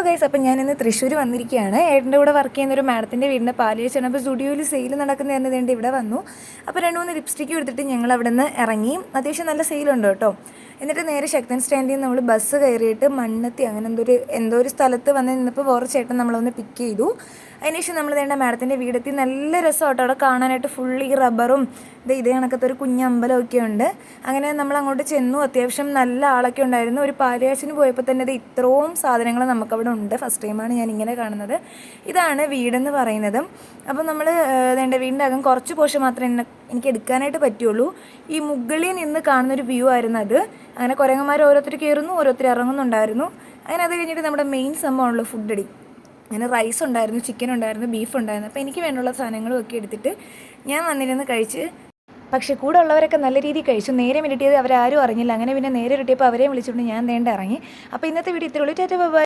Guys, അപ്പം ഞാനിന്ന് തൃശ്ശൂർ വന്നിരിക്കുകയാണ്. ഏട്ടൻ്റെ കൂടെ വർക്ക് ചെയ്യുന്ന ഒരു മാഡത്തിൻ്റെ വീടിൻ്റെ പാലുകാച്ചാണ്. അപ്പോൾ സ്റ്റുഡിയോയിൽ സെയിൽ നടക്കുന്നതെന്ന് വേണ്ടി ഇവിടെ വന്നു. അപ്പോൾ 2-3 ലിപ്സ്റ്റിക്ക് എടുത്തിട്ട് ഞങ്ങൾ അവിടെ നിന്ന് ഇറങ്ങി. അത്യാവശ്യം നല്ല സെയിലുണ്ട് കേട്ടോ. എന്നിട്ട് നേരെ ശക്തൻ സ്റ്റാൻഡിൽ നിന്ന് നമ്മൾ ബസ് കയറിയിട്ട് മണ്ണത്തി അങ്ങനെ എന്തോ ഒരു സ്ഥലത്ത് വന്ന് നിന്നപ്പോൾ വേറെ ചേട്ടൻ നമ്മളൊന്ന് പിക്ക് ചെയ്തു. അതിനുശേഷം നമ്മൾ വേണ്ട മാഡത്തിൻ്റെ വീടെത്തി. നല്ല രസമാട്ടോ അവിടെ കാണാനായിട്ട്. ഫുൾ ഈ റബ്ബറും ഇതേ കണക്കത്തെ ഒരു കുഞ്ഞമ്പലമൊക്കെ ഉണ്ട്. അങ്ങനെ നമ്മൾ അങ്ങോട്ട് ചെന്നു. അത്യാവശ്യം നല്ല ആളൊക്കെ ഉണ്ടായിരുന്നു. ഒരു പാലുകാച്ചിന് പോയപ്പോൾ തന്നെ ഇത് ഇത്രയും സാധനങ്ങൾ നമുക്കവിടെ ഉണ്ട്. ഫസ്റ്റ് ടൈമാണ് ഞാൻ ഇങ്ങനെ കാണുന്നത്. ഇതാണ് വീടെന്ന് പറയുന്നത്. അപ്പോൾ നമ്മൾ എൻ്റെ വീടിൻ്റെ അകം കുറച്ച് പോർഷൻ മാത്രമേ എനിക്ക് എടുക്കാനായിട്ട് പറ്റുള്ളൂ. ഈ മുകളിൽ നിന്ന് കാണുന്നൊരു വ്യൂ ആയിരുന്നു അത്. അങ്ങനെ കുരങ്ങന്മാർ ഓരോരുത്തർ കയറുന്നു, ഓരോരുത്തർ ഇറങ്ങുന്നുണ്ടായിരുന്നു. അങ്ങനെ അത് കഴിഞ്ഞിട്ട് നമ്മുടെ മെയിൻ സംഭവമാണല്ലോ ഫുഡ് അടി. അങ്ങനെ റൈസ് ഉണ്ടായിരുന്നു, ചിക്കൻ ഉണ്ടായിരുന്നു, ബീഫ് ഉണ്ടായിരുന്നു. അപ്പോൾ എനിക്ക് വേണ്ടുള്ള സാധനങ്ങളും ഒക്കെ എടുത്തിട്ട് ഞാൻ വന്നിരുന്ന് കഴിച്ച്. പക്ഷേ കൂടെ ഉള്ളവരൊക്കെ നല്ല രീതിയിൽ കഴിച്ചു. നേരെ കിട്ടിയത് അവരാരും അറിഞ്ഞില്ല. അങ്ങനെ പിന്നെ നേരെ കിട്ടിയപ്പോൾ അവരെയും വിളിച്ചുകൊണ്ട് ഞാൻ ഇറങ്ങി. അപ്പോൾ ഇന്നത്തെ വീഡിയോ ഇത്രയുള്ളൂ. Tata by.